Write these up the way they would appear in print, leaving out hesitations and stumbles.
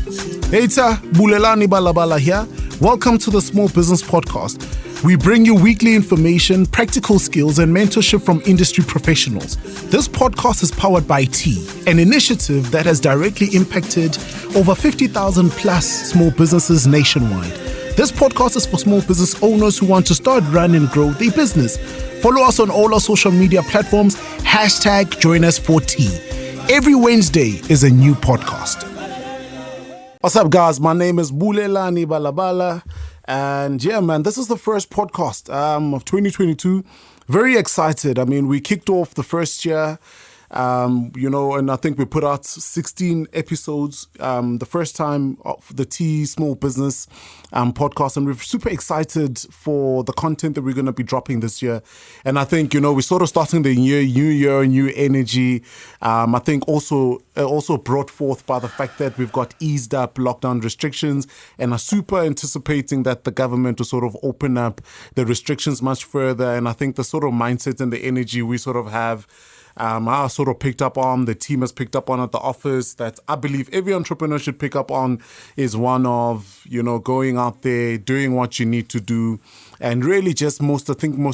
Hey, Bulelani Balabala here. Welcome to the Small Business Podcast. We bring you weekly information, practical skills, and mentorship from industry professionals. This podcast is powered by T, an initiative that has directly impacted over 50,000 plus small businesses nationwide. This podcast is for small business owners who want to start, run, and grow their business. Follow us on all our social media platforms. #JoinUs4T. Every Wednesday is a new podcast. What's up, guys? My name is Bulelani Balabala. And yeah, man, this is the first podcast of 2022. Very excited. I mean, we kicked off the first year, and I think we put out 16 episodes, the first time of the T Small Business podcast. And we're super excited for the content that we're going to be dropping this year. And I think, we're sort of starting the new year, new energy. I think also brought forth by the fact that we've got eased up lockdown restrictions and are super anticipating that the government will sort of open up the restrictions much further. And I think the sort of mindset and the energy we sort of have, I sort of picked up on, the team has picked up on at the office, that I believe every entrepreneur should pick up on, is one of, going out there, doing what you need to do, and really just most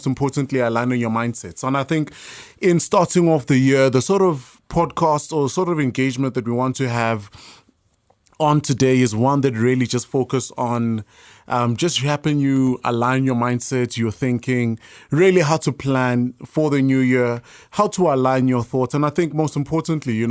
importantly, aligning your mindsets. And I think in starting off the year, the sort of podcast or sort of engagement that we want to have on today is one that really just focus on just helping you align your mindset, your thinking, really how to plan for the new year, how to align your thoughts. And I think most importantly,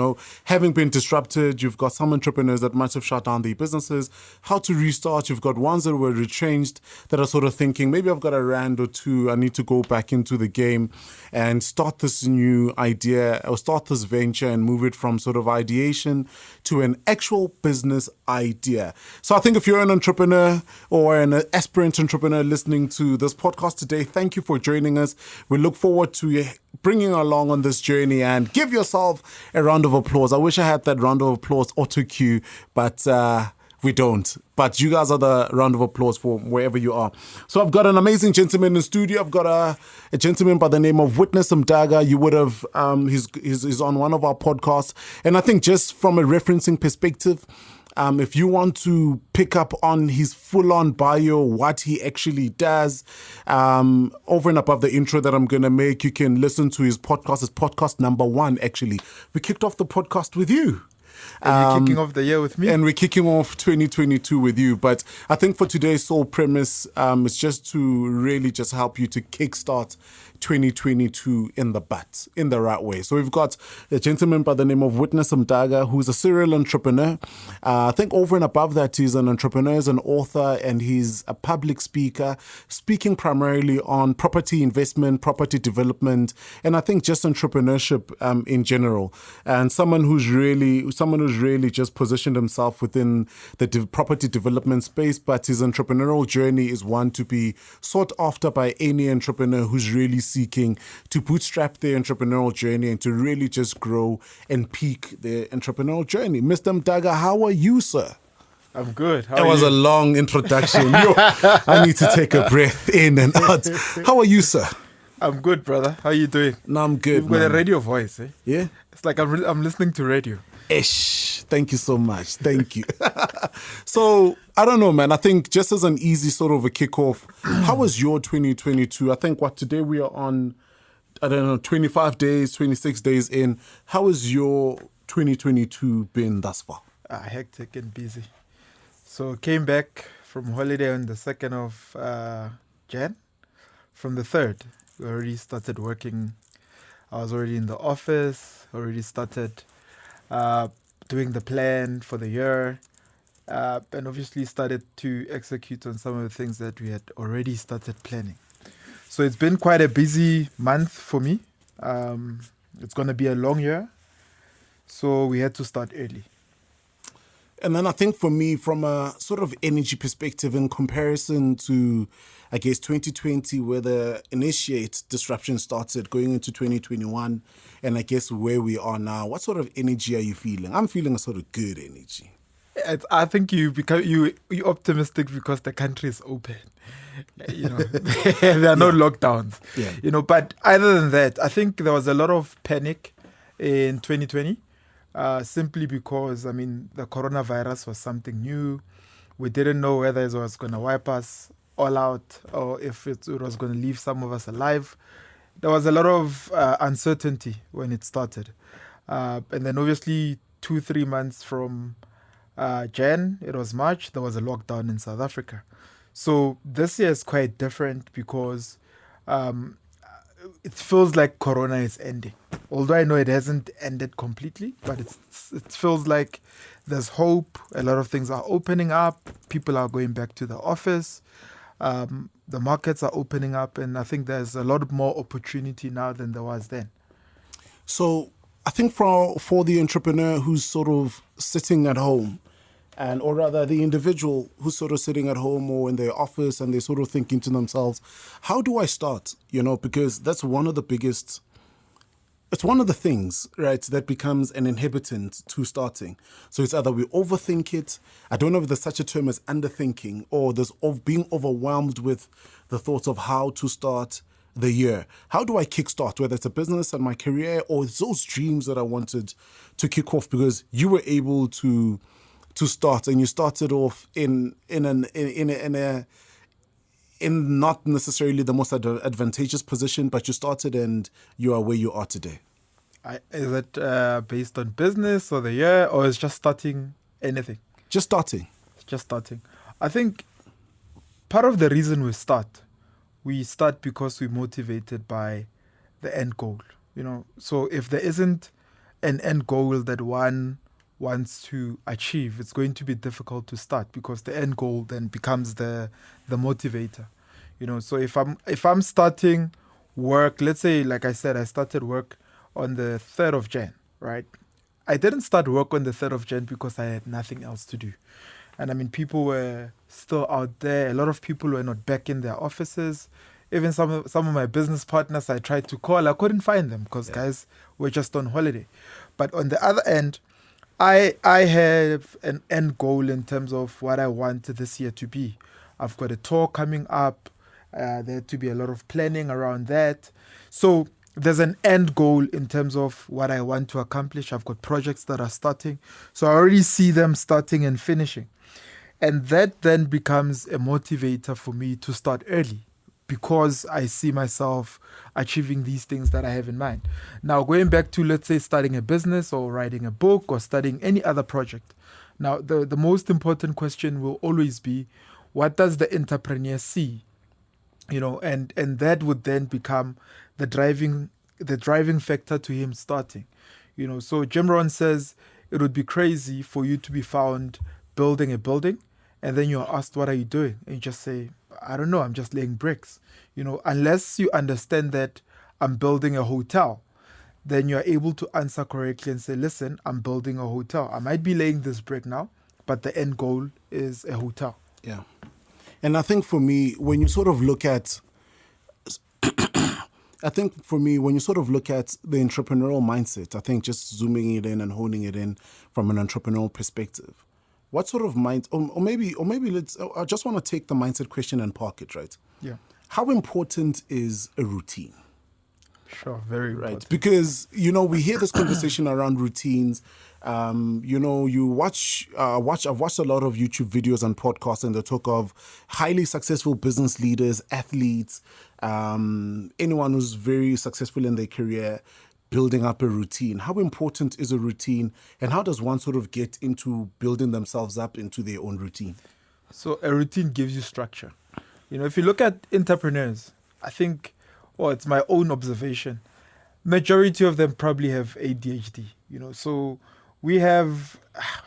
having been disrupted, you've got some entrepreneurs that might have shut down their businesses, how to restart. You've got ones that were retrenched that are sort of thinking, maybe I've got a rand or two, I need to go back into the game and start this new idea or start this venture and move it from sort of ideation to an actual business idea. So I think if you're an entrepreneur or an aspirant entrepreneur listening to this podcast today, thank you for joining us. We look forward to bringing you along on this journey, and give yourself a round of applause. I wish I had that round of applause auto cue, but we don't. But you guys are the round of applause for wherever you are. So I've got an amazing gentleman in the studio. I've got a gentleman by the name of Mdaka. You would have, he's on one of our podcasts. And I think just from a referencing perspective, if you want to pick up on his full-on bio, what he actually does, over and above the intro that I'm going to make, you can listen to his podcast. It's podcast number 1, actually. We kicked off the podcast with you. And you're kicking off the year with me? And we're kicking off 2022 with you. But I think for today's sole premise, it's just to really just help you to kickstart 2022 in the right way. So we've got a gentleman by the name of Mdaka, who's a serial entrepreneur. I think over and above that, he's an entrepreneur, he's an author, and he's a public speaker, speaking primarily on property investment, property development, and I think just entrepreneurship in general. And someone who's really just positioned himself within the property development space, but his entrepreneurial journey is one to be sought after by any entrepreneur who's really seeking to bootstrap their entrepreneurial journey and to really just grow and peak their entrepreneurial journey. Mr. Mdaka, how are you, sir? I'm good. That was a long introduction. I need to take a breath in and out. How are you, sir? I'm good, brother. How are you doing? No, I'm good. You've got a radio voice, eh? Yeah? It's like I'm listening to radio. Ish. Thank you so much. Thank you. So, I don't know, man. I think just as an easy sort of a kickoff, how was your 2022? I think today we are on, 25 days, 26 days in. How has your 2022 been thus far? Hectic and busy. So, came back from holiday on the 2nd of Jan. From the 3rd, we already started working. I was already in the office, already started doing the plan for the year, and obviously started to execute on some of the things that we had already started planning. So it's been quite a busy month for me. It's going to be a long year, so we had to start early. And then I think for me, from a sort of energy perspective in comparison to, I guess, 2020, where the initiate disruption started, going into 2021, and I guess where we are now, what sort of energy are you feeling? I'm feeling a sort of good energy. I think you're optimistic because the country is open. There are no lockdowns. Yeah. But other than that, I think there was a lot of panic in 2020. simply because, I mean, the coronavirus was something new. We didn't know whether it was going to wipe us all out or if it was going to leave some of us alive. There was a lot of uncertainty when it started. And then obviously 2-3 months from Jan, it was March, there was a lockdown in South Africa. So this year is quite different because um, it feels like Corona is ending. Although I know it hasn't ended completely, but it feels like there's hope. A lot of things are opening up. People are going back to the office. The markets are opening up, and I think there's a lot more opportunity now than there was then. So I think for the entrepreneur who's sort of sitting at home, and or rather the individual who's sort of sitting at home or in their office and they're sort of thinking to themselves, how do I start? Because that's one of the biggest, it's one of the things, right, that becomes an inhibitant to starting. So it's either we overthink it. I don't know if there's such a term as underthinking, or there's of being overwhelmed with the thoughts of how to start the year. How do I kickstart, whether it's a business and my career or it's those dreams that I wanted to kick off? Because you were able to start, and you started off in not necessarily the most advantageous position, but you started and you are where you are today. Is it based on business or the year, or is just starting anything? Just starting. Just starting. I think part of the reason we start because we're motivated by the end goal. So if there isn't an end goal that one wants to achieve, it's going to be difficult to start, because the end goal then becomes the motivator. So if I'm starting work, let's say, like I said, I started work on the 3rd of Jan, right? I didn't start work on the 3rd of Jan because I had nothing else to do. And I mean, people were still out there. A lot of people were not back in their offices. Even some of my business partners I tried to call, I couldn't find them because guys were just on holiday. But on the other end, I have an end goal in terms of what I want this year to be. I've got a tour coming up. There had to be a lot of planning around that. So there's an end goal in terms of what I want to accomplish. I've got projects that are starting. So I already see them starting and finishing. And that then becomes a motivator for me to start early, because I see myself achieving these things that I have in mind. Now, going back to, let's say, starting a business or writing a book or studying any other project. Now, the most important question will always be, what does the entrepreneur see? And that would then become the driving factor to him starting. So Jim Rohn says it would be crazy for you to be found building a building, and then you're asked, what are you doing? And you just say, I don't know, I'm just laying bricks. Unless you understand that I'm building a hotel, then you're able to answer correctly and say, listen, I'm building a hotel. I might be laying this brick now, but the end goal is a hotel. Yeah. And I think for me, when you sort of look at the entrepreneurial mindset, I think just zooming it in and honing it in from an entrepreneurial perspective, what sort of mind, or maybe I just want to take the mindset question and park it, right? Yeah. How important is a routine? Sure, very important. Right, because, we hear this conversation around routines. You I've watched a lot of YouTube videos and podcasts, and they talk of highly successful business leaders, athletes, anyone who's very successful in their career, building up a routine. How important is a routine, and how does one sort of get into building themselves up into their own routine? So a routine gives you structure. If you look at entrepreneurs, I think, it's my own observation, majority of them probably have ADHD. So we have,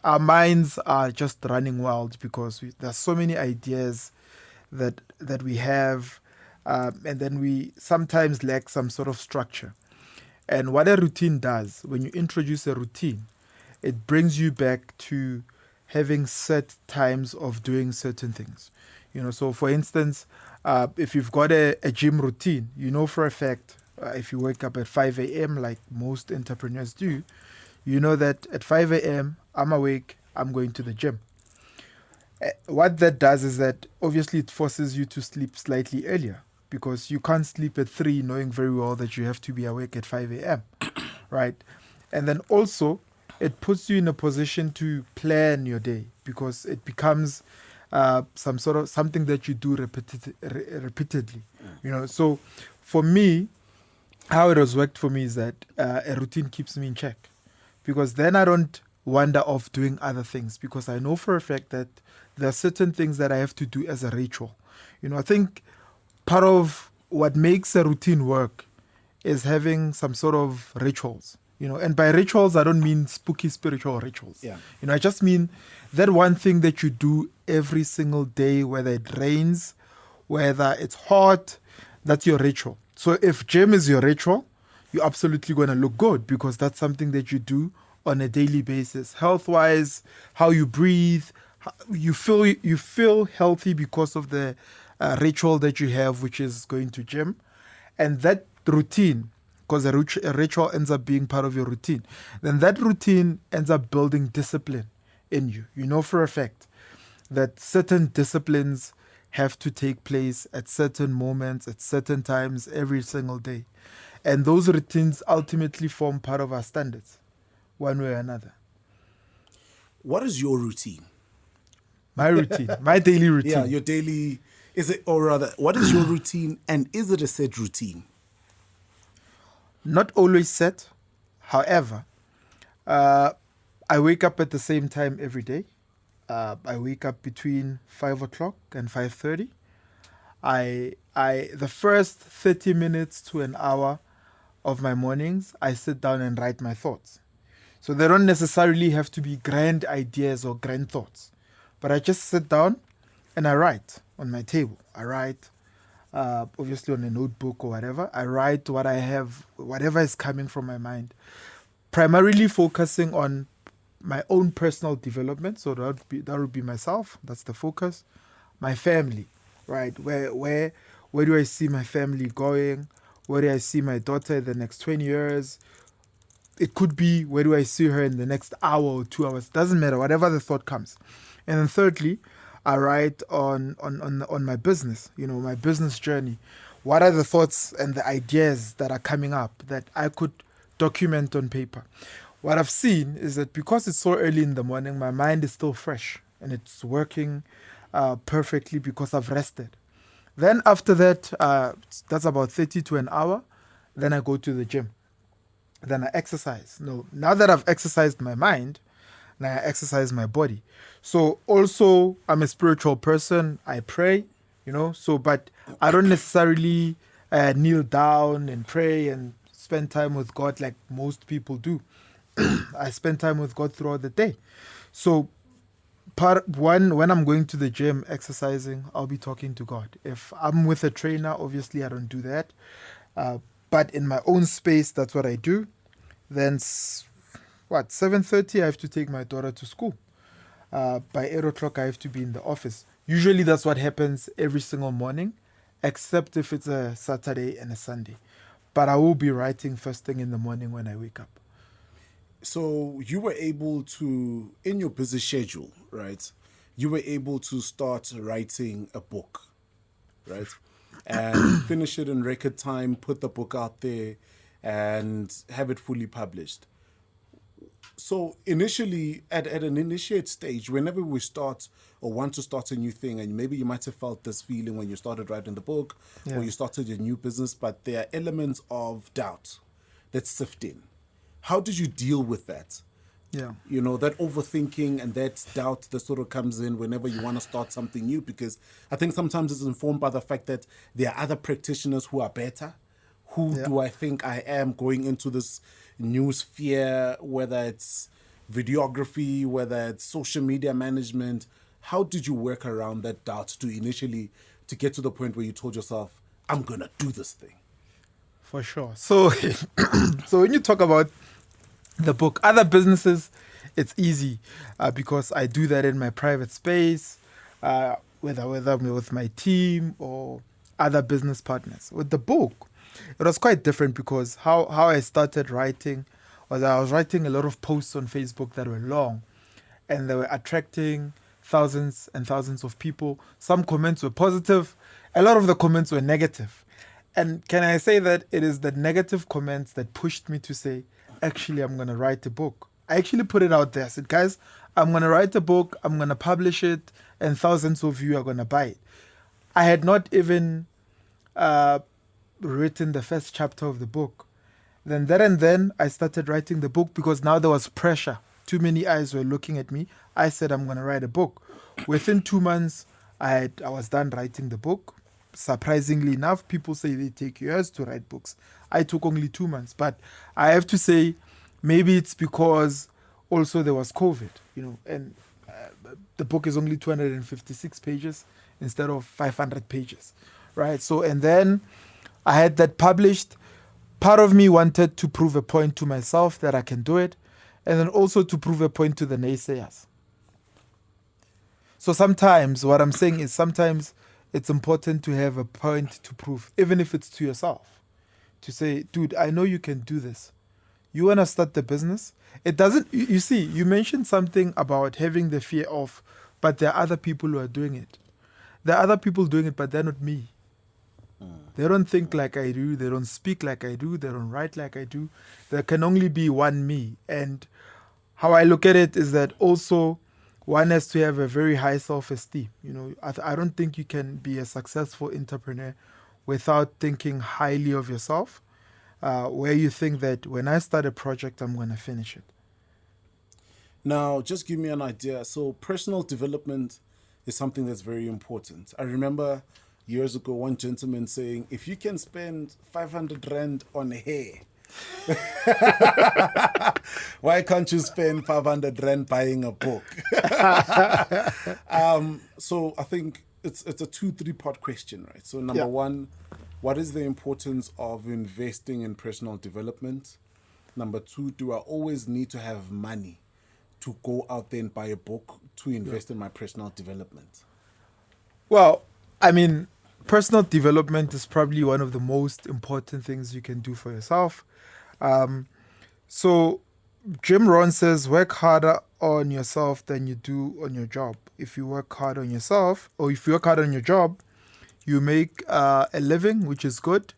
our minds are just running wild because there's so many ideas that we have, and then we sometimes lack some sort of structure. And what a routine does, when you introduce a routine, it brings you back to having set times of doing certain things. So for instance, if you've got a gym routine, for a fact, if you wake up at 5 a.m. like most entrepreneurs do, that at 5 a.m. I'm awake, I'm going to the gym. What that does is that obviously it forces you to sleep slightly earlier, because you can't sleep at 3 knowing very well that you have to be awake at 5 a.m., right? And then also, it puts you in a position to plan your day, because it becomes some sort of something that you do repeatedly. So for me, how it has worked for me is that a routine keeps me in check, because then I don't wander off doing other things, because I know for a fact that there are certain things that I have to do as a ritual. I think part of what makes a routine work is having some sort of rituals. And by rituals, I don't mean spooky spiritual rituals. Yeah. I just mean that one thing that you do every single day, whether it rains, whether it's hot, that's your ritual. So if gym is your ritual, you're absolutely going to look good, because that's something that you do on a daily basis. Health-wise, how you breathe, you feel healthy because of the ritual that you have, which is going to gym. And that routine, because a ritual ends up being part of your routine, then that routine ends up building discipline in you. You know for a fact that certain disciplines have to take place at certain moments, at certain times, every single day. And those routines ultimately form part of our standards, one way or another. What is your routine? My routine, my daily routine. Yeah, your daily, what is your routine, and is it a set routine? Not always set. However, I wake up at the same time every day. I wake up between 5 o'clock and 5:30. The first 30 minutes to an hour of my mornings, I sit down and write my thoughts. So they don't necessarily have to be grand ideas or grand thoughts, but I just sit down and I write on my table. I write, obviously on a notebook or whatever. I write what I have, whatever is coming from my mind, primarily focusing on my own personal development. So that would be myself. That's the focus. My family, right? Where do I see my family going? Where do I see my daughter in the next 20 years? It could be, where do I see her in the next hour or 2 hours? Doesn't matter, whatever the thought comes. And then thirdly, I write on my business, my business journey. What are the thoughts and the ideas that are coming up that I could document on paper? What I've seen is that because it's so early in the morning, my mind is still fresh and it's working perfectly because I've rested. Then after that, that's about 30 to an hour. Then I go to the gym. Then I exercise. Now that I've exercised my mind, now I exercise my body. So also, I'm a spiritual person. I pray, but I don't necessarily kneel down and pray and spend time with God like most people do. I spend time with God throughout the day. So when I'm going to the gym exercising, I'll be talking to God. If I'm with a trainer, obviously I don't do that. But in my own space, that's what I do. Then 7:30, I have to take my daughter to school. By 8 o'clock, I have to be in the office. Usually that's what happens every single morning, except if it's a Saturday and a Sunday. But I will be writing first thing in the morning when I wake up. So you were able to, in your busy schedule, right? You were able to start writing a book, right? And finish it in record time, put the book out there, and have it fully published. So initially, at an initiate stage, whenever we start or want to start a new thing, and maybe you might have felt this feeling when you started writing the book or you started your new business, but there are elements of doubt that sift in. How did you deal with that? Yeah. That overthinking and that doubt that sort of comes in whenever you want to start something new, because I think sometimes it's informed by the fact that there are other practitioners who are better. Who do I think I am going into this new sphere, whether it's videography, whether it's social media management? How did you work around that doubt to get to the point where you told yourself, I'm going to do this thing? For sure. So, so when you talk about the book, other businesses, it's easy because I do that in my private space, whether I'm with my team or other business partners. With the book, it was quite different because how I started writing was I was writing a lot of posts on Facebook that were long and they were attracting thousands and thousands of people. Some comments were positive. A lot of the comments were negative. And can I say that it is the negative comments that pushed me to say, actually, I'm going to write a book. I actually put it out there. I said, guys, I'm going to write a book, I'm going to publish it, and thousands of you are going to buy it. I had not even written the first chapter of the book. Then I started writing the book because now there was pressure. Too many eyes were looking at me. I said, I'm going to write a book. Within 2 months, I was done writing the book. Surprisingly enough, people say they take years to write books. I took only 2 months. But I have to say, maybe it's because also there was COVID, and the book is only 256 pages instead of 500 pages, right? So, and then I had that published. Part of me wanted to prove a point to myself that I can do it, and then also to prove a point to the naysayers. So sometimes what I'm saying is sometimes it's important to have a point to prove, even if it's to yourself, to say, dude, I know you can do this. You want to start the business? It doesn't, you see, you mentioned something about having the fear of, but there are other people who are doing it. There are other people doing it, but they're not me. They don't think like I do. They don't speak like I do. They don't write like I do. There can only be one me. And how I look at it is that also one has to have a very high self-esteem. I don't think you can be a successful entrepreneur without thinking highly of yourself, where you think that when I start a project, I'm going to finish it. Now, just give me an idea. So personal development is something that's very important. I remember years ago, one gentleman saying, if you can spend 500 Rand on hair, why can't you spend 500 Rand buying a book? So I think it's a 2-3 part question, right? So number one, what is the importance of investing in personal development? Number two, do I always need to have money to go out there and buy a book to invest in my personal development? Well, I mean, personal development is probably one of the most important things you can do for yourself. So Jim Rohn says, work harder on yourself than you do on your job. If you work hard on yourself, or if you work hard on your job, you make a living, which is good.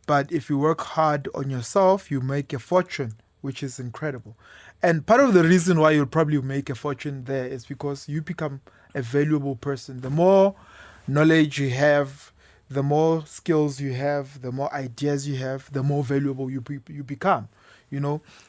But if you work hard on yourself, you make a fortune, which is incredible. And part of the reason why you'll probably make a fortune there is because you become a valuable person. The more knowledge you have, the more skills you have, the more ideas you have, the more valuable you become.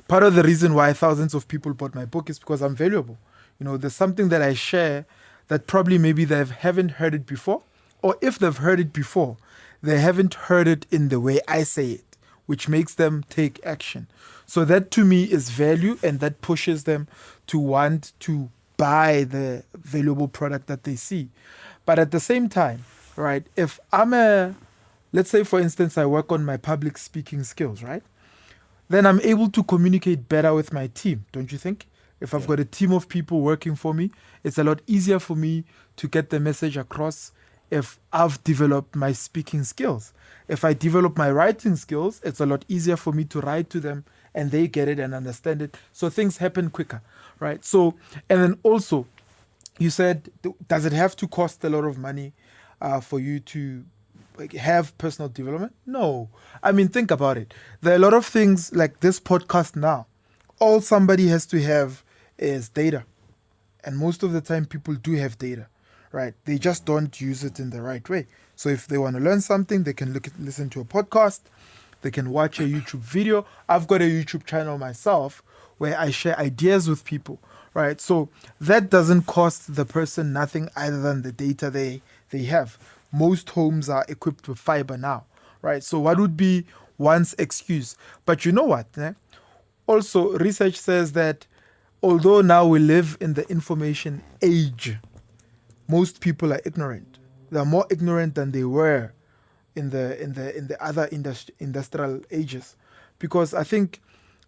Part of the reason why thousands of people bought my book is because I'm valuable. There's something that I share that probably maybe they haven't heard it before, or if they've heard it before, they haven't heard it in the way I say it, which makes them take action. So that to me is value, and that pushes them to want to buy the valuable product that they see. But at the same time, right, if let's say for instance, I work on my public speaking skills, right? Then I'm able to communicate better with my team, don't you think? If I've got a team of people working for me, it's a lot easier for me to get the message across if I've developed my speaking skills. If I develop my writing skills, it's a lot easier for me to write to them and they get it and understand it. So things happen quicker, right? So, and then also, you said, does it have to cost a lot of money for you to have personal development? No. I mean, think about it. There are a lot of things like this podcast now. All somebody has to have is data. And most of the time, people do have data, right? They just don't use it in the right way. So if they want to learn something, they can listen to a podcast. They can watch a YouTube video. I've got a YouTube channel myself where I share ideas with people, right? So that doesn't cost the person nothing other than the data they have. Most homes are equipped with fiber now, right? So what would be one's excuse? But you know what? Also, research says that although now we live in the information age, most people are ignorant. They're more ignorant than they were in the other industrial ages, because I think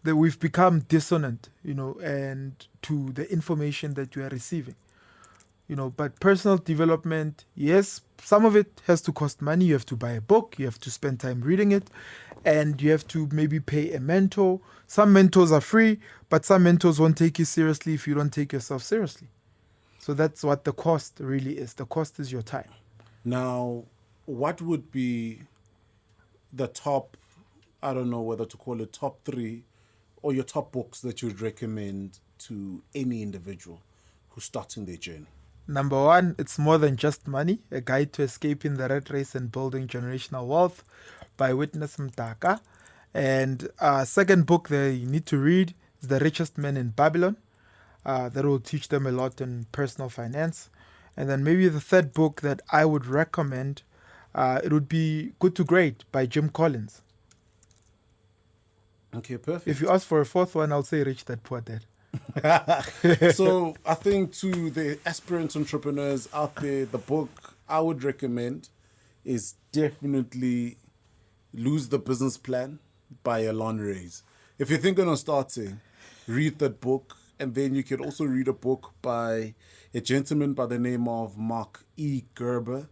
that we've become dissonant, and to the information that you are receiving. But personal development, yes, some of it has to cost money. You have to buy a book, you have to spend time reading it, and you have to maybe pay a mentor. Some mentors are free, but some mentors won't take you seriously if you don't take yourself seriously. So that's what the cost really is. The cost is your time. Now, what would be the top, I don't know whether to call it top 3 or your top books that you'd recommend to any individual who's starting their journey? Number one, it's More Than Just Money, a guide to escaping the rat race and building generational wealth by witness Mdaka. And second book they need to read is The Richest Man in Babylon. That will teach them a lot in personal finance. And then maybe the third book that I would recommend, it would be Good to Great by Jim Collins. Okay, perfect. If you ask for a fourth one, I'll say Rich Dad Poor Dad. So I think to the aspirant entrepreneurs out there, the book I would recommend is definitely Lose the Business Plan by Alon Reyes. If you're thinking of starting, read that book. And then you could also read a book by a gentleman by the name of Mark E. Gerber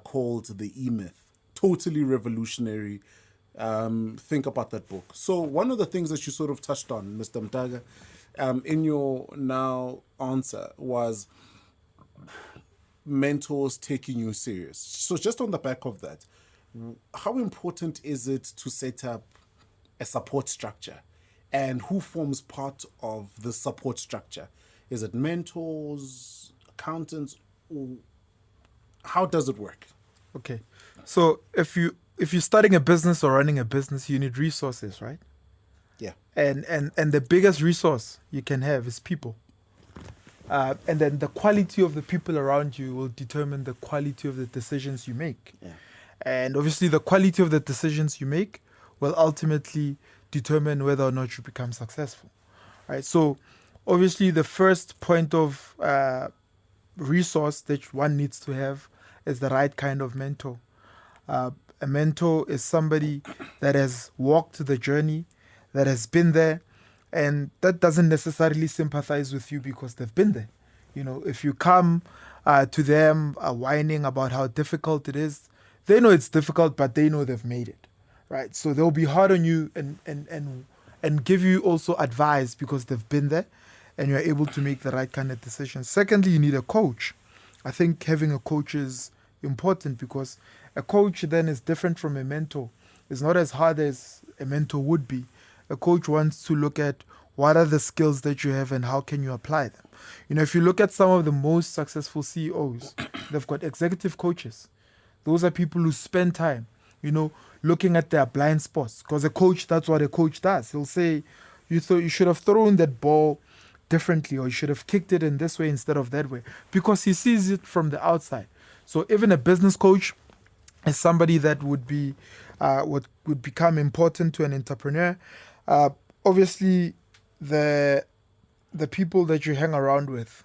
called The E-Myth. Totally revolutionary. Think about that book. So one of the things that you sort of touched on, Mr. Mdaka, in your now answer was mentors taking you serious. So just on the back of that, how important is it to set up a support structure? And who forms part of the support structure? Is it mentors, accountants, or how does it work? Okay. So if you're starting a business or running a business, you need resources, right? Yeah. And the biggest resource you can have is people. And then the quality of the people around you will determine the quality of the decisions you make. Yeah. And obviously the quality of the decisions you make will ultimately determine whether or not you become successful, right? So obviously the first point of resource that one needs to have is the right kind of mentor. A mentor is somebody that has walked the journey, that has been there, and that doesn't necessarily sympathize with you because they've been there. You know, if you come to them whining about how difficult it is, they know it's difficult, but they know they've made it. Right, so they'll be hard on you and give you also advice because they've been there, and you're able to make the right kind of decisions. Secondly, you need a coach. I think having a coach is important because a coach then is different from a mentor. It's not as hard as a mentor would be. A coach wants to look at what are the skills that you have and how can you apply them. You know, if you look at some of the most successful CEOs, they've got executive coaches. Those are people who spend time, you know, looking at their blind spots. Because a coach, that's what a coach does. He'll say, you should have thrown that ball differently, or you should have kicked it in this way instead of that way, because he sees it from the outside. So even a business coach is somebody that would be would become important to an entrepreneur. Obviously, the people that you hang around with,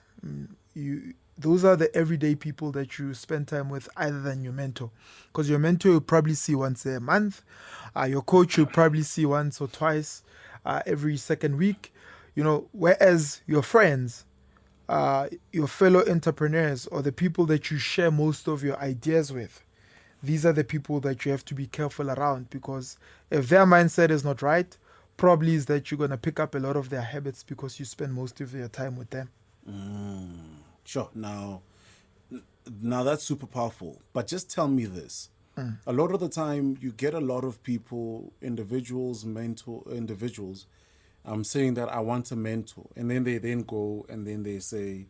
those are the everyday people that you spend time with, other than your mentor. Because your mentor you'll probably see once a month. Your coach you'll probably see once or twice every second week. You know, whereas your friends, your fellow entrepreneurs, or the people that you share most of your ideas with, these are the people that you have to be careful around, because if their mindset is not right, probably is that you're going to pick up a lot of their habits because you spend most of your time with them. Sure. Now that's super powerful. But just tell me this. A lot of the time you get a lot of people, individuals saying that I want a mentor. And then they then go and then they say,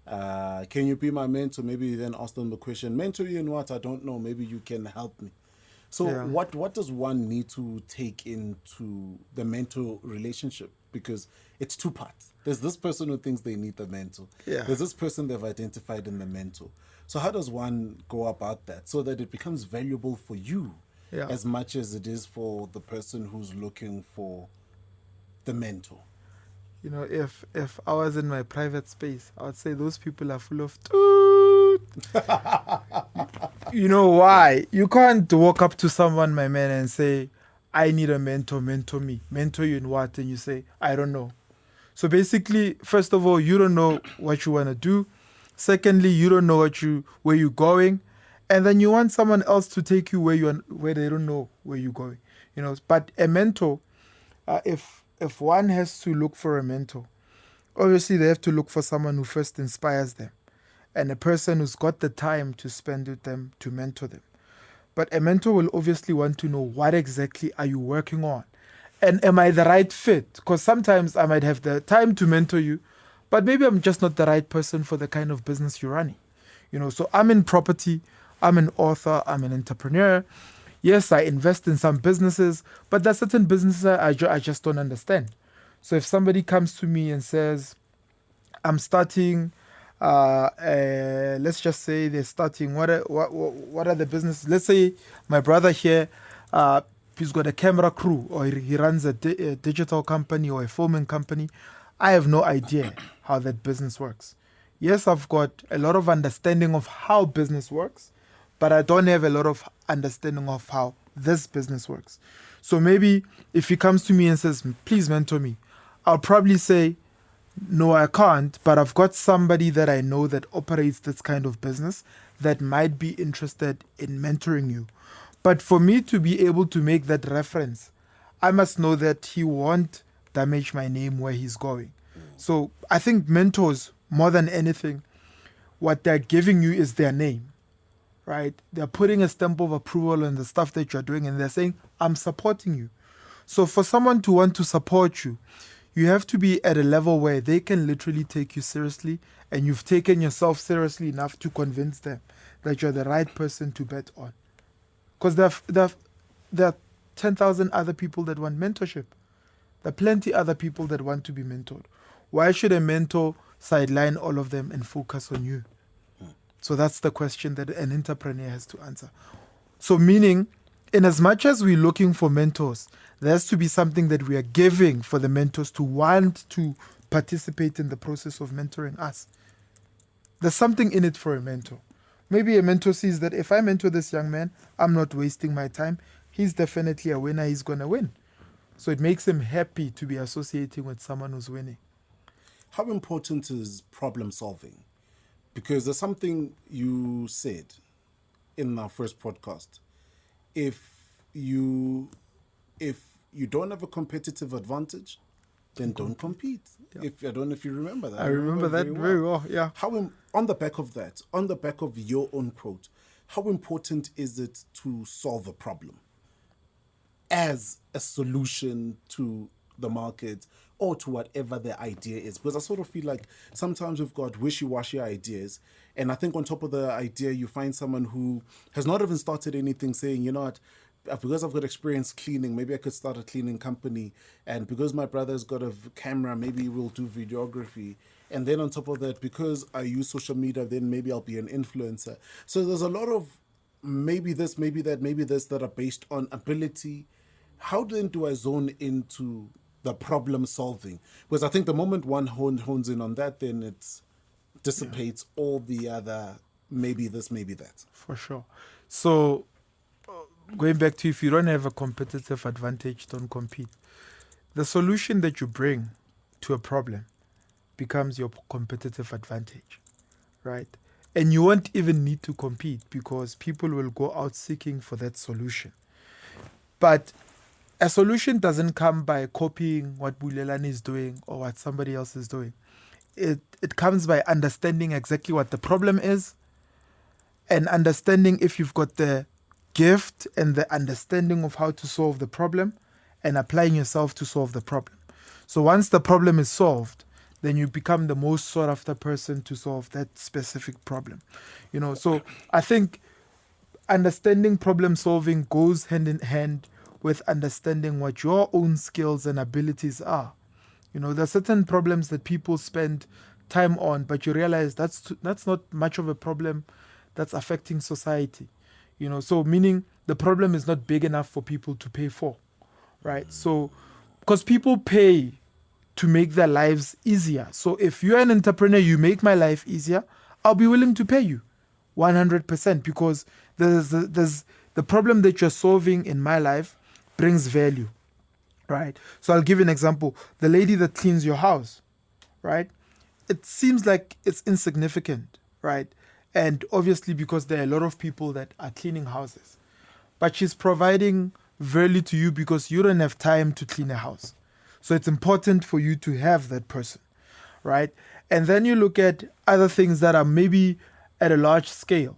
can you be my mentor? Maybe you then ask them the question, mentor you in what? I don't know. Maybe you can help me. So what does one need to take into the mentor relationship? Because it's two parts. There's this person who thinks they need the mentor. Yeah. There's this person they've identified in the mentor. So how does one go about that so that it becomes valuable for you as much as it is for the person who's looking for the mentor? You know, if I was in my private space, I would say those people are full of toot. You know why? You can't walk up to someone, my man, and say, I need a mentor, mentor me. Mentor you in what? And you say, I don't know. So basically, first of all, you don't know what you want to do. Secondly, you don't know where you're going. And then you want someone else to take you where they don't know where you're going. You know, but a mentor, if one has to look for a mentor, obviously they have to look for someone who first inspires them, and a person who's got the time to spend with them to mentor them. But a mentor will obviously want to know what exactly are you working on, And am I the right fit? Because sometimes I might have the time to mentor you, but maybe I'm just not the right person for the kind of business you're running. So I'm in property, I'm an author, I'm an entrepreneur. Yes, I invest in some businesses, but there's certain businesses I just don't understand. So if somebody comes to me and says, I'm starting, let's just say they're starting, what are the businesses? Let's say my brother here, he's got a camera crew, or he runs a digital company or a filming company. I have no idea how that business works. Yes, I've got a lot of understanding of how business works, but I don't have a lot of understanding of how this business works. So maybe if he comes to me and says, please mentor me, I'll probably say, no, I can't, but I've got somebody that I know that operates this kind of business that might be interested in mentoring you. But for me to be able to make that reference, I must know that he won't damage my name where he's going. So I think mentors, more than anything, what they're giving you is their name, right? They're putting a stamp of approval on the stuff that you're doing, and they're saying, I'm supporting you. So for someone to want to support you, you have to be at a level where they can literally take you seriously, and you've taken yourself seriously enough to convince them that you're the right person to bet on. Because there are 10,000 other people that want mentorship. There are plenty other people that want to be mentored. Why should a mentor sideline all of them and focus on you? So that's the question that an entrepreneur has to answer. So meaning, in as much as we're looking for mentors, there has to be something that we are giving for the mentors to want to participate in the process of mentoring us. There's something in it for a mentor. Maybe a mentor sees that if I mentor this young man, I'm not wasting my time. He's definitely a winner. He's going to win. So it makes him happy to be associating with someone who's winning. How important is problem solving? Because there's something you said in our first podcast. If you don't have a competitive advantage, then don't compete. Yeah. I don't know if you remember that. I remember that very well. Yeah. On the back of your own quote, how important is it to solve a problem as a solution to the market or to whatever the idea is? Because I sort of feel like sometimes we've got wishy-washy ideas, and I think on top of the idea, you find someone who has not even started anything saying, you know what, because I've got experience cleaning, maybe I could start a cleaning company. And because my brother's got a camera, maybe we'll do videography. And then on top of that, because I use social media, then maybe I'll be an influencer. So there's a lot of maybe this, maybe that, maybe this that are based on ability. How then do I zone into the problem solving? Because I think the moment one hones in on that, then it dissipates all the other maybe this, maybe that. For sure. So going back to, if you don't have a competitive advantage, don't compete. The solution that you bring to a problem becomes your competitive advantage, right? And you won't even need to compete because people will go out seeking for that solution. But a solution doesn't come by copying what Bulelani is doing or what somebody else is doing. It comes by understanding exactly what the problem is, and understanding if you've got the gift and the understanding of how to solve the problem, and applying yourself to solve the problem. So once the problem is solved, then you become the most sought after person to solve that specific problem. So I think understanding problem solving goes hand in hand with understanding what your own skills and abilities are. There are certain problems that people spend time on, but you realize that's not much of a problem that's affecting society. So meaning the problem is not big enough for people to pay for, right? So because people pay to make their lives easier. So if you're an entrepreneur, you make my life easier, I'll be willing to pay you 100% because there's the problem that you're solving in my life brings value, right? So I'll give you an example. The lady that cleans your house, right? It seems like it's insignificant, right? And obviously because there are a lot of people that are cleaning houses. But she's providing value to you because you don't have time to clean a house. So it's important for you to have that person, right? And then you look at other things that are maybe at a large scale.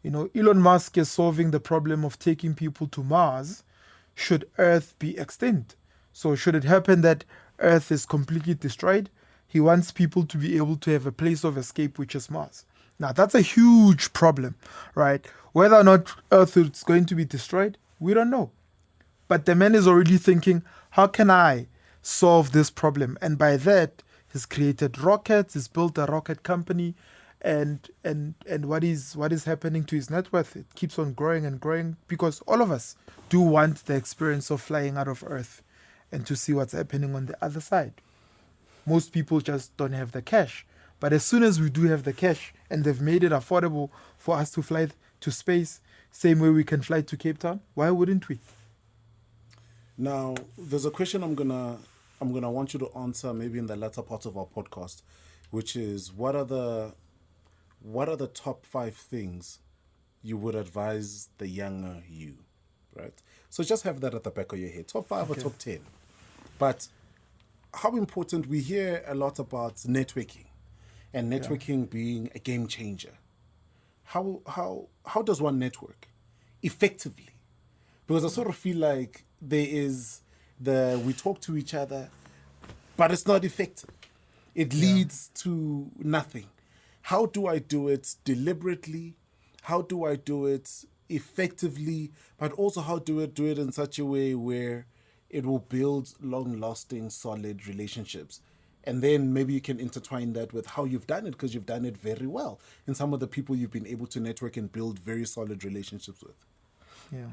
Elon Musk is solving the problem of taking people to Mars should Earth be extinct. So should it happen that Earth is completely destroyed, he wants people to be able to have a place of escape, which is Mars. Now, that's a huge problem, right? Whether or not Earth is going to be destroyed, we don't know. But the man is already thinking, how can I solve this problem? And by that, he's created rockets, he's built a rocket company, and what is happening to his net worth? It keeps on growing and growing, because all of us do want the experience of flying out of Earth and to see what's happening on the other side. Most people just don't have the cash. But as soon as we do have the cash and they've made it affordable for us to fly to space, same way we can fly to Cape Town, why wouldn't we? Now, there's a question I'm gonna want you to answer maybe in the latter part of our podcast, which is what are the top 5 things you would advise the younger you, right? So just have that at the back of your head. Top 5 or top 10. But how important, we hear a lot about networking and networking being a game changer. How does one network effectively? Because I sort of feel like we talk to each other, but it's not effective. It leads to nothing. How do I do it deliberately? How do I do it effectively? But also how do I do it in such a way where it will build long-lasting, solid relationships? And then maybe you can intertwine that with how you've done it, because you've done it very well. And some of the people you've been able to network and build very solid relationships with. Yeah.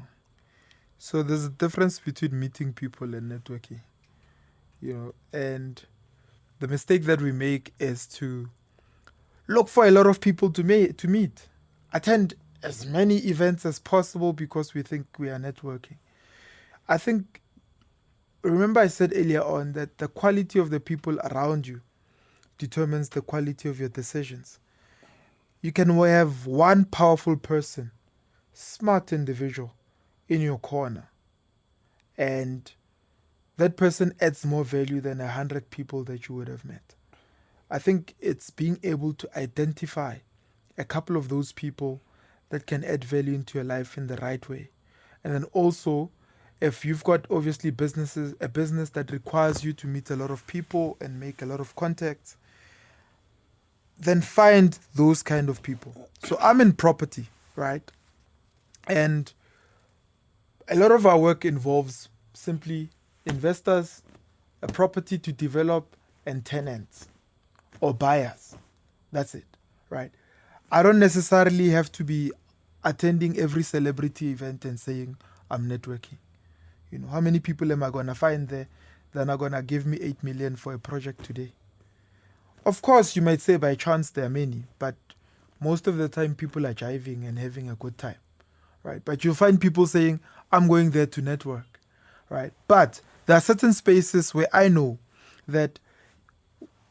So there's a difference between meeting people and networking. And the mistake that we make is to look for a lot of people to meet. Attend as many events as possible because we think we are networking. Remember I said earlier on that the quality of the people around you determines the quality of your decisions. You can have one powerful person, smart individual, in your corner, and that person adds more value than 100 people that you would have met. I think it's being able to identify a couple of those people that can add value into your life in the right way. And then also, if you've got obviously a business that requires you to meet a lot of people and make a lot of contacts, then find those kind of people. So I'm in property, right? And a lot of our work involves simply investors, a property to develop, and tenants or buyers. That's it, right? I don't necessarily have to be attending every celebrity event and saying I'm networking. How many people am I going to find there that are going to give me 8 million for a project today? Of course, you might say by chance there are many, but most of the time people are jiving and having a good time, right? But you'll find people saying, I'm going there to network, right? But there are certain spaces where I know that,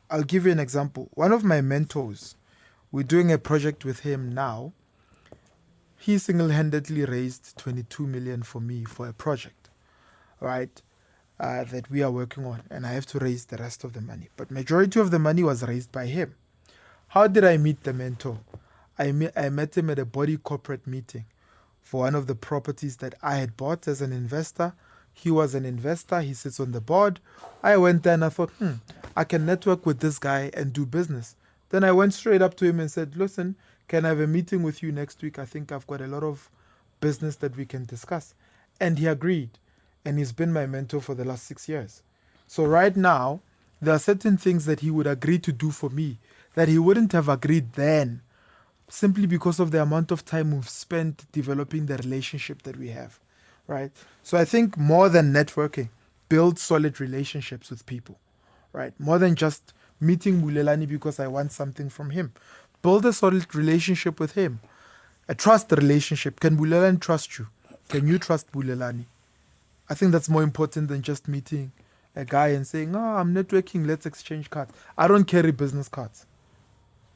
I'll give you an example. One of my mentors, we're doing a project with him now. He single-handedly raised 22 million for me for a project, right? That we are working on, and I have to raise the rest of the money. But majority of the money was raised by him. How did I meet the mentor? I met him at a body corporate meeting for one of the properties that I had bought as an investor. He was an investor. He sits on the board. I went there and I thought, I can network with this guy and do business. Then I went straight up to him and said, listen, can I have a meeting with you next week? I think I've got a lot of business that we can discuss. And he agreed. And he's been my mentor for the last 6 years. So right now, there are certain things that he would agree to do for me that he wouldn't have agreed then, simply because of the amount of time we've spent developing the relationship that we have, right? So I think more than networking, build solid relationships with people, right? More than just meeting Bulelani because I want something from him. Build a solid relationship with him. A trust relationship. Can Bulelani trust you? Can you trust Bulelani? I think that's more important than just meeting a guy and saying, I'm networking, let's exchange cards. I don't carry business cards,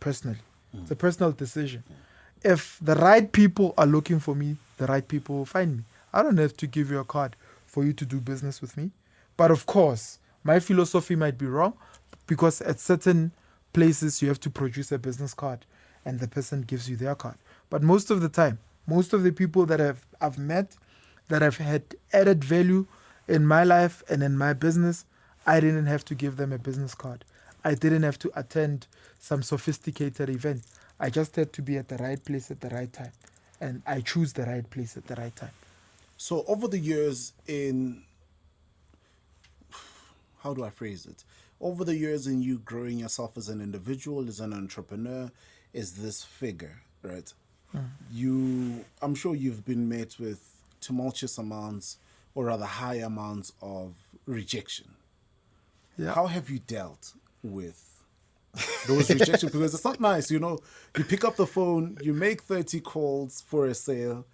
personally. It's a personal decision. If the right people are looking for me, the right people will find me. I don't have to give you a card for you to do business with me. But of course, my philosophy might be wrong, because at certain places you have to produce a business card and the person gives you their card. But most of the time, most of the people that I've met that have had added value In my life and in my business, I didn't have to give them a business card. I didn't have to attend some sophisticated event. I just had to be at the right place at the right time. And I choose the right place at the right time. So over the years how do I phrase it? Over the years in you growing yourself as an individual, as an entrepreneur, is this figure, right? I'm sure you've been met with tumultuous amounts, or rather high amounts of rejection. Yeah. How have you dealt with those rejections? Because it's not nice, you pick up the phone, you make 30 calls for a sale,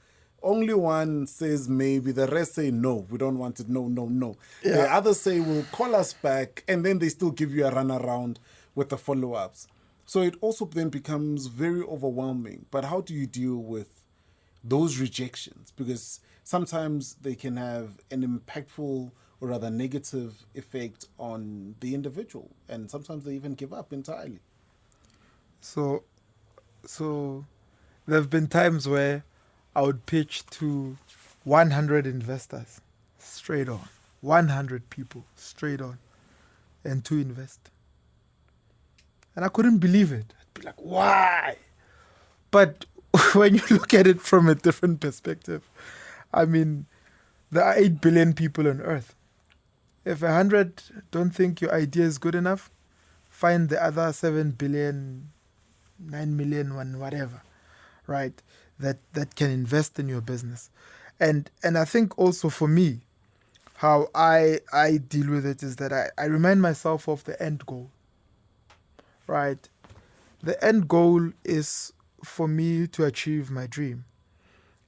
only one says maybe, the rest say no, we don't want it, no, no, no. Yeah. The others say we'll call us back, and then they still give you a runaround with the follow-ups. So it also then becomes very overwhelming. But how do you deal with those rejections? Because sometimes they can have an impactful or rather negative effect on the individual, and sometimes they even give up entirely. So there have been times where I would pitch to 100 investors straight on, 100 people straight on, and to invest. And I couldn't believe it. I'd be like, why? But when you look at it from a different perspective, I mean, there are 8 billion people on earth. If 100 don't think your idea is good enough, find the other 7 billion, 9 million, one, whatever, right? That can invest in your business. And I think also for me, how I deal with it is that I remind myself of the end goal, right? The end goal is for me to achieve my dream.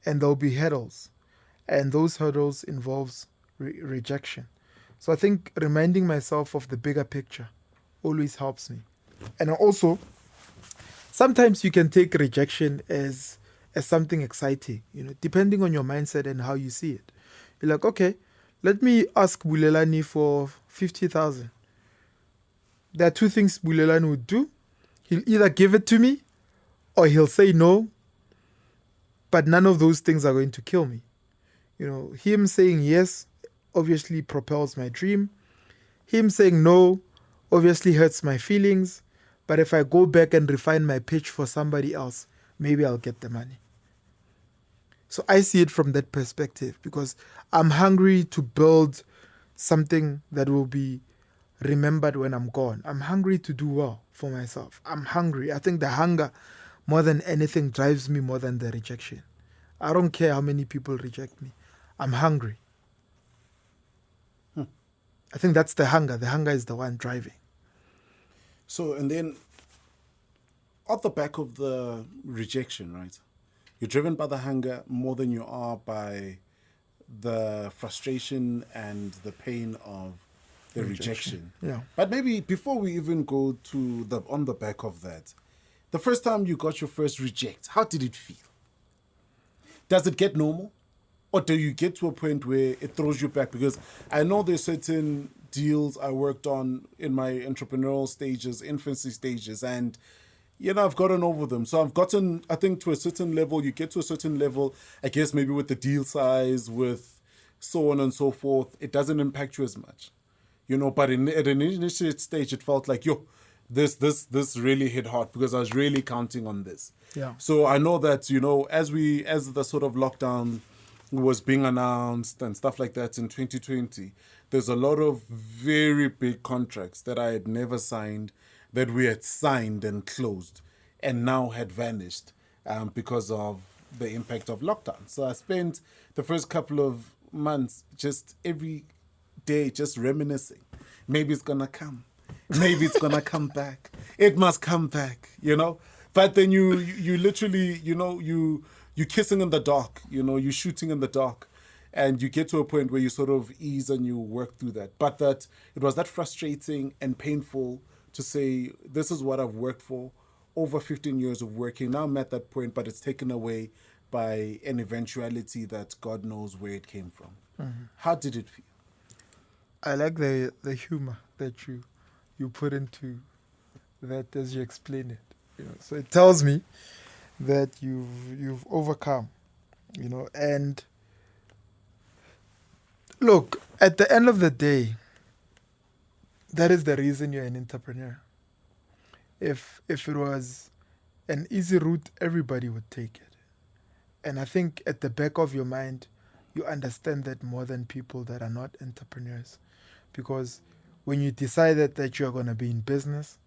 And there'll be hurdles. And those hurdles involves rejection. So I think reminding myself of the bigger picture always helps me. And also, sometimes you can take rejection as something exciting, depending on your mindset and how you see it. You're like, okay, let me ask Bulelani for 50,000. There are 2 things Bulelani would do. He'll either give it to me or he'll say no, but none of those things are going to kill me. Him saying yes obviously propels my dream. Him saying no obviously hurts my feelings. But if I go back and refine my pitch for somebody else, maybe I'll get the money. So I see it from that perspective because I'm hungry to build something that will be remembered when I'm gone. I'm hungry to do well for myself. I'm hungry. I think the hunger, more than anything, drives me more than the rejection. I don't care how many people reject me. I'm hungry. I think that's the hunger. The hunger is the one driving. So, and then at the back of the rejection, right? You're driven by the hunger more than you are by the frustration and the pain of the rejection. Yeah. But maybe before we even go to on the back of that, the first time you got your first reject, how did it feel? Does it get normal? Or do you get to a point where it throws you back? Because I know there's certain deals I worked on in my entrepreneurial stages, infancy stages, and I've gotten over them. So I've gotten, I think, to a certain level. You get to a certain level, I guess maybe with the deal size, with so on and so forth, it doesn't impact you as much. But at an initial stage, it felt like, this really hit hard because I was really counting on this. Yeah. So I know that, as the sort of lockdown was being announced and stuff like that in 2020, there's a lot of very big contracts that I had never signed, that we had signed and closed and now had vanished because of the impact of lockdown. So I spent the first couple of months just every day just reminiscing. Maybe it's going to come. Maybe it's going to come back. It must come back, But then you literally, you're kissing in the dark, you're shooting in the dark. And you get to a point where you sort of ease and you work through that. But that it was that frustrating and painful to say, this is what I've worked for, over 15 years of working. Now I'm at that point, but it's taken away by an eventuality that God knows where it came from. Mm-hmm. How did it feel? I like the humor that you put into that as you explain it. So it tells me that you've overcome, and Look, at the end of the day, that is the reason you're an entrepreneur. If it was an easy route, everybody would take it. And I think at the back of your mind, you understand that more than people that are not entrepreneurs. Because when you decided that you're going to be in business,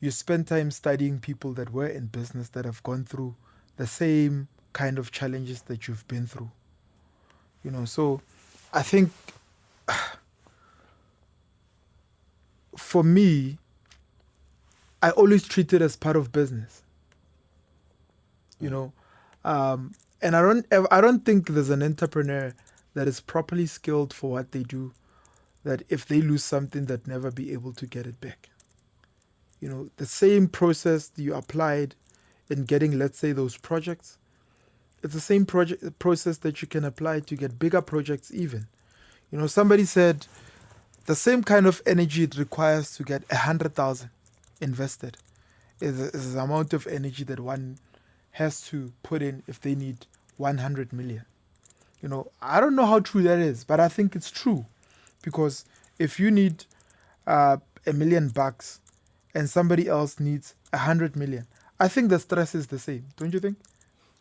you spend time studying people that were in business that have gone through the same kind of challenges that you've been through. So I think for me, I always treat it as part of business. And I don't think there's an entrepreneur that is properly skilled for what they do, that if they lose something, they'd never be able to get it back. The same process you applied in getting, let's say, those projects, it's the same process that you can apply to get bigger projects even. Somebody said the same kind of energy it requires to get 100,000 invested is the amount of energy that one has to put in if they need 100 million. I don't know how true that is, but I think it's true. Because if you need $1 million and somebody else needs 100 million, I think the stress is the same, don't you think?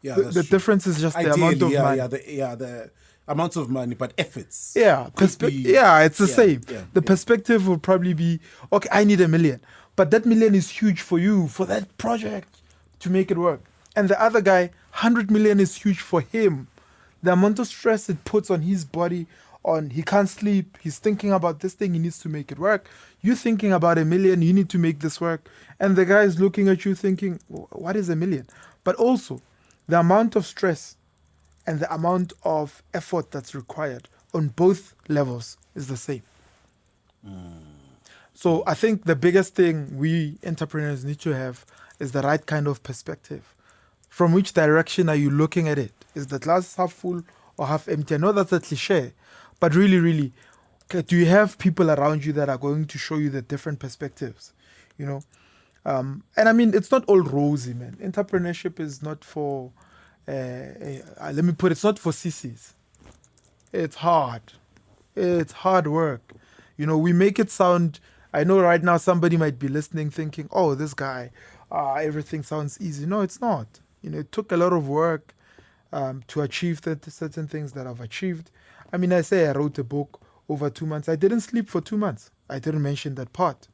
Yeah, the difference is just the amount of money. The amount of money, but efforts. Yeah, it's the same. The perspective will probably be, okay, I need $1 million, but that $1 million is huge for you, for that project to make it work. And the other guy, 100 million is huge for him. The amount of stress it puts on his body, he can't sleep, he's thinking about this thing, he needs to make it work. You're thinking about $1 million, you need to make this work. And the guy is looking at you thinking, what is $1 million? But also, the amount of stress and the amount of effort that's required on both levels is the same. So I think the biggest thing we entrepreneurs need to have is the right kind of perspective. From which direction are you looking at it? Is the glass half full or half empty? I know that's a cliche, but really, do you have people around you that are going to show you the different perspectives? And I mean, it's not all rosy, man. Entrepreneurship is not for, it's not for sissies. It's hard. It's hard work. We make it sound, I know right now somebody might be listening thinking, oh, this guy, everything sounds easy. No, it's not. It took a lot of work to achieve certain things that I've achieved. I mean, I say I wrote a book over 2 months. I didn't sleep for 2 months. I didn't mention that part.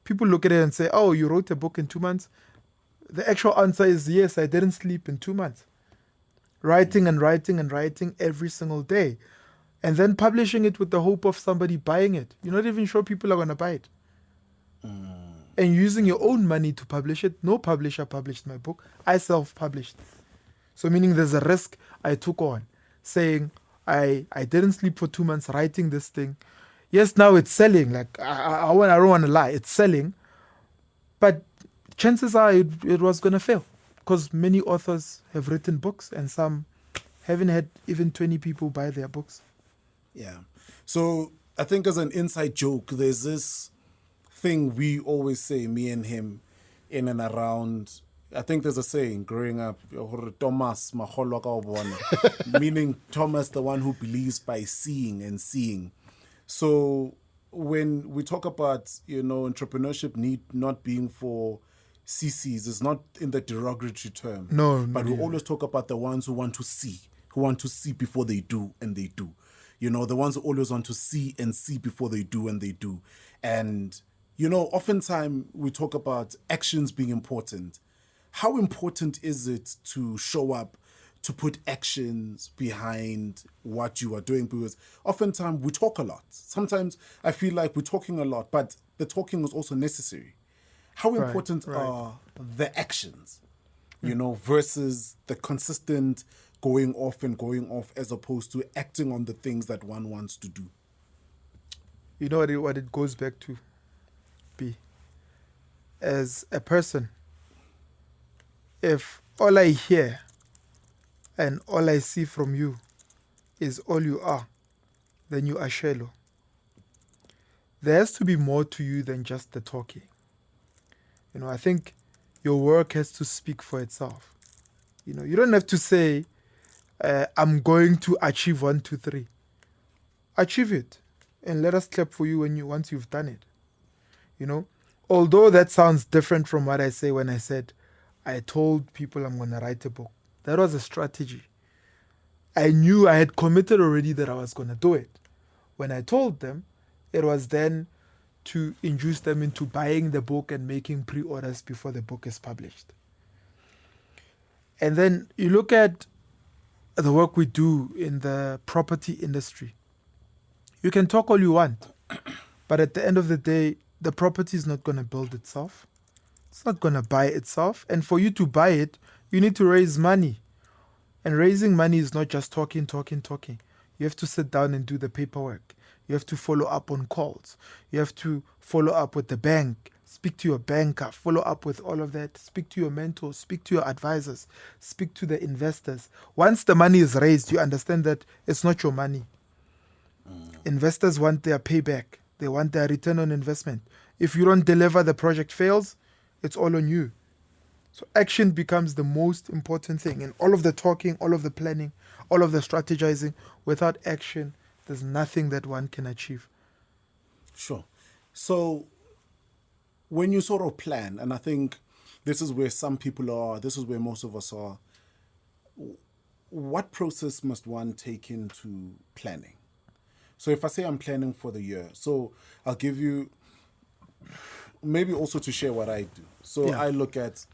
People look at it and say, oh, you wrote a book in 2 months? The actual answer is yes, I didn't sleep in 2 months. Writing and writing and writing every single day. And then publishing it with the hope of somebody buying it. You're not even sure people are going to buy it. And using your own money to publish it. No publisher published my book. I self-published. So meaning there's a risk I took on, saying I didn't sleep for 2 months writing this thing. Yes, now it's selling. Like I don't want to lie. It's selling. But chances are it was going to fail. Because many authors have written books and some haven't had even 20 people buy their books. Yeah. So I think as an inside joke, there's this thing we always say, me and him, in and around. I think there's a saying growing up, Thomas, meaning Thomas, the one who believes by seeing and seeing. So when we talk about, entrepreneurship need not being for CCs, it's not in the derogatory term. No. But we always talk about the ones who want to see before they do, and they do. The ones who always want to see and see before they do, and they do. And, oftentimes we talk about actions being important. How important is it to show up, to put actions behind what you are doing? Because oftentimes we talk a lot. Sometimes I feel like we're talking a lot, but the talking is also necessary. How important are the actions, versus the consistent going off as opposed to acting on the things that one wants to do? You know what it goes back to? As a person, if all I hear and all I see from you is all you are, then you are shallow. There has to be more to you than just the talking. I think your work has to speak for itself. You don't have to say, I'm going to achieve 1, 2, 3. achieve it. And let us clap for you once you've done it. You know, although that sounds different from what I say when I said I told people I'm going to write a book. That was a strategy. I knew I had committed already that I was going to do it. When I told them, it was then to induce them into buying the book and making pre-orders before the book is published. And then you look at the work we do in the property industry. You can talk all you want, but at the end of the day, the property is not going to build itself. It's not going to buy itself. And for you to buy it, you need to raise money. And raising money is not just talking. You have to sit down and do the paperwork. You have to follow up on calls. You have to follow up with the bank, speak to your banker, follow up with all of that, speak to your mentors, speak to your advisors, speak to the investors. Once the money is raised, you understand that it's not your money. Investors want their payback. They want their return on investment. If you don't deliver, the project fails, it's all on you. So action becomes the most important thing. And all of the talking, all of the planning, all of the strategizing, without action, there's nothing that one can achieve. Sure. So when you sort of plan, and I think this is where some people are, this is where most of us are, what process must one take into planning? So if I say I'm planning for the year, so I'll give you maybe also to share what I do. So I look at,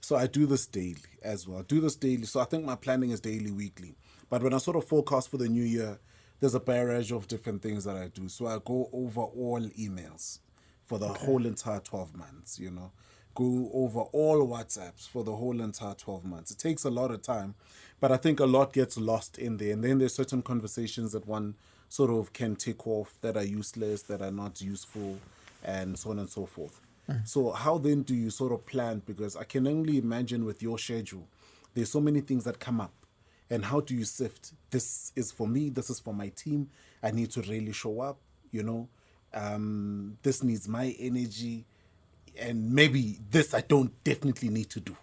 so I do this daily as well. I do this daily. So I think my planning is daily, weekly. But when I sort of forecast for the new year, there's a barrage of different things that I do. So I go over all emails for the whole entire 12 months, you know. Go over all WhatsApps for the whole entire 12 months. It takes a lot of time, but I think a lot gets lost in there. And then there's certain conversations that one sort of can take off that are useless, that are not useful, and so on and so forth. So how then do you sort of plan? Because I can only imagine with your schedule, there's so many things that come up. And how do you sift? This is for me, this is for my team. I need to really show up, you know. This needs my energy. And maybe this I don't definitely need to do.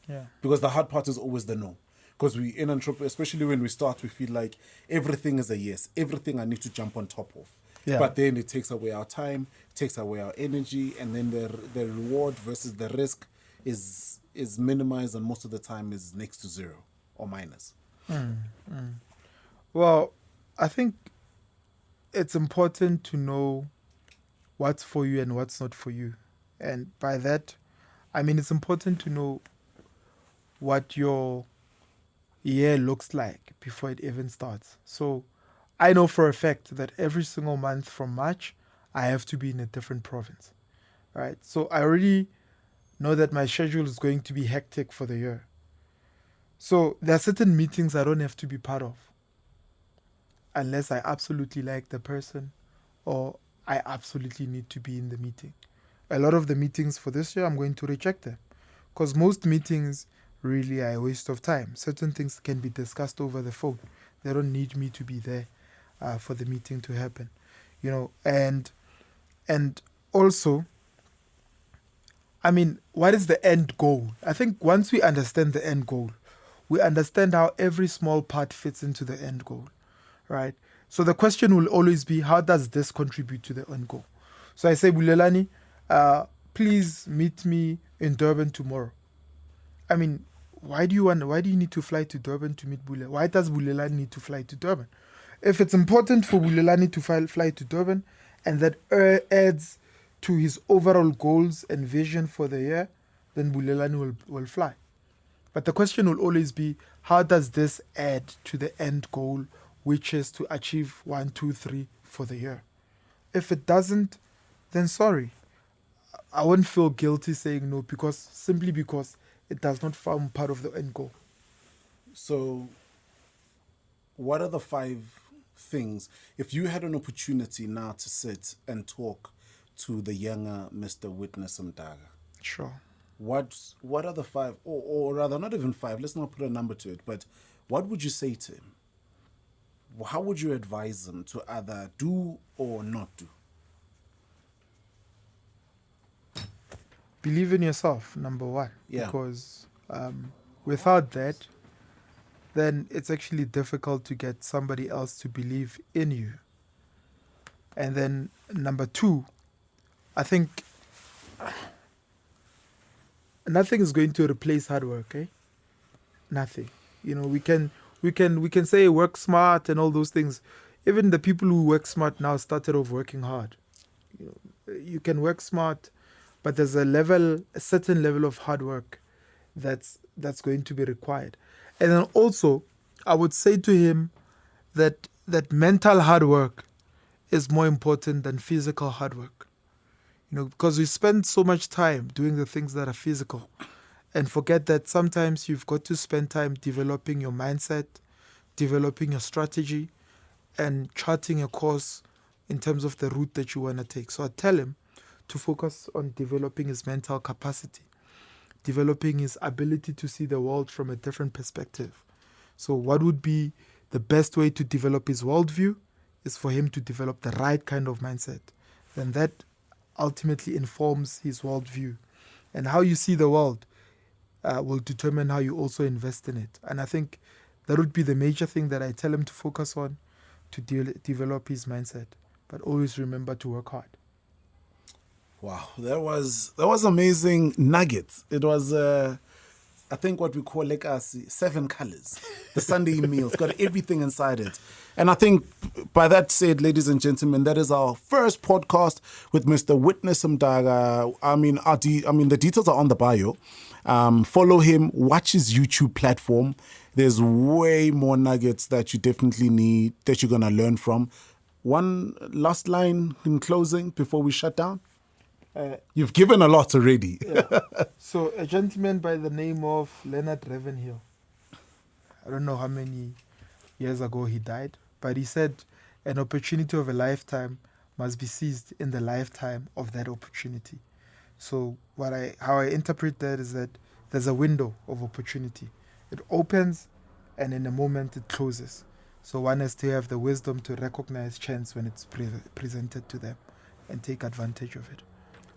Yeah. Because the hard part is always the no. Because we in entrepreneur, especially when we start, we feel like everything is a yes. Everything I need to jump on top of. Yeah. But then it takes away our time, takes away our energy, and then the reward versus the risk is minimized, and most of the time is next to zero or minus. Well, I think it's important to know what's for you and what's not for you. And by that, I mean it's important to know what your year looks like before it even starts. So I know for a fact that every single month from March, I have to be in a different province, right? So I already know that my schedule is going to be hectic for the year. So there are certain meetings I don't have to be part of unless I absolutely like the person or I absolutely need to be in the meeting. A lot of the meetings for this year, I'm going to reject them because most meetings really are a waste of time. Certain things can be discussed over the phone. They don't need me to be there for the meeting to happen, you know. And also, I mean, what is the end goal? I think once we understand the end goal, we understand how every small part fits into the end goal, right? So the question will always be, how does this contribute to the end goal? So I say, Bulelani, please meet me in Durban tomorrow. I mean, why do you need to fly to Durban to meet Bulelani? Why does Bulelani need to fly to Durban? If it's important for Bulelani to fly to Durban and that adds to his overall goals and vision for the year, then Bulelani will fly. But the question will always be, how does this add to the end goal, which is to achieve 1, 2, 3 for the year? If it doesn't, then sorry. I won't feel guilty saying no simply because it does not form part of the end goal. So what are the 5 things, if you had an opportunity now to sit and talk to the younger Mr. Witness Mdaka? Sure. What are the 5, or rather not even 5, let's not put a number to it, but what would you say to him? How would you advise him to either do or not do? Believe in yourself, number one. Yeah. Because without that, then it's actually difficult to get somebody else to believe in you. And then number 2, I think nothing is going to replace hard work, eh? Nothing. You know, we can say work smart and all those things. Even the people who work smart now started off working hard. You can work smart, but there's a certain level of hard work that's going to be required. And then also, I would say to him that mental hard work is more important than physical hard work. Because we spend so much time doing the things that are physical and forget that sometimes you've got to spend time developing your mindset, developing your strategy, and charting a course in terms of the route that you want to take. So I tell him to focus on developing his mental capacity, developing his ability to see the world from a different perspective. So what would be the best way to develop his worldview is for him to develop the right kind of mindset. Then that ultimately informs his worldview. And how you see the world will determine how you also invest in it. And I think that would be the major thing that I tell him to focus on to develop his mindset. But always remember to work hard. Wow, that was amazing nuggets. It was, I think, what we call like us 7 colors. The Sunday meal. It's got everything inside it. And I think by that said, ladies and gentlemen, that is our first podcast with Mr. Witness Mdaka. I mean, the details are on the bio. Follow him, watch his YouTube platform. There's way more nuggets that you definitely need, that you're going to learn from. One last line in closing before we shut down. You've given a lot already. Yeah. So a gentleman by the name of Leonard Ravenhill, I don't know how many years ago he died, but he said an opportunity of a lifetime must be seized in the lifetime of that opportunity. So how I interpret that is that there's a window of opportunity. It opens and in a moment it closes. So one has to have the wisdom to recognize chance when it's presented to them and take advantage of it.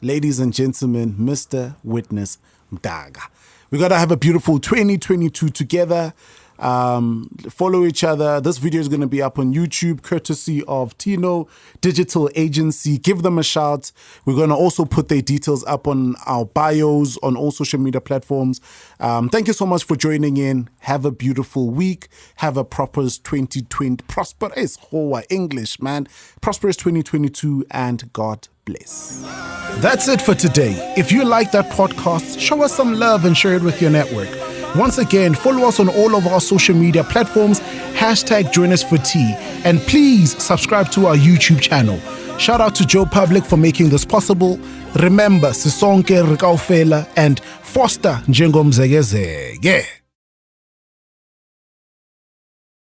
Ladies and gentlemen, Mr. Witness Mdaka. We got to have a beautiful 2022 together. Follow each other. This video is going to be up on YouTube, courtesy of Tino Digital Agency. Give them a shout. We're going to also put their details up on our bios on all social media platforms. Thank you so much for joining in. Have a beautiful week. Have a prosperous 2020. Prosperous English, man. Prosperous 2022, and God bless. That's it for today. If you like that podcast, show us some love and share it with your network. Once again, follow us on all of our social media platforms, #JoinUsForTea, and please subscribe to our YouTube channel. Shout out to Joe Public for making this possible. Remember, Sisonke Rikaufela and Foster Njengomzegezege.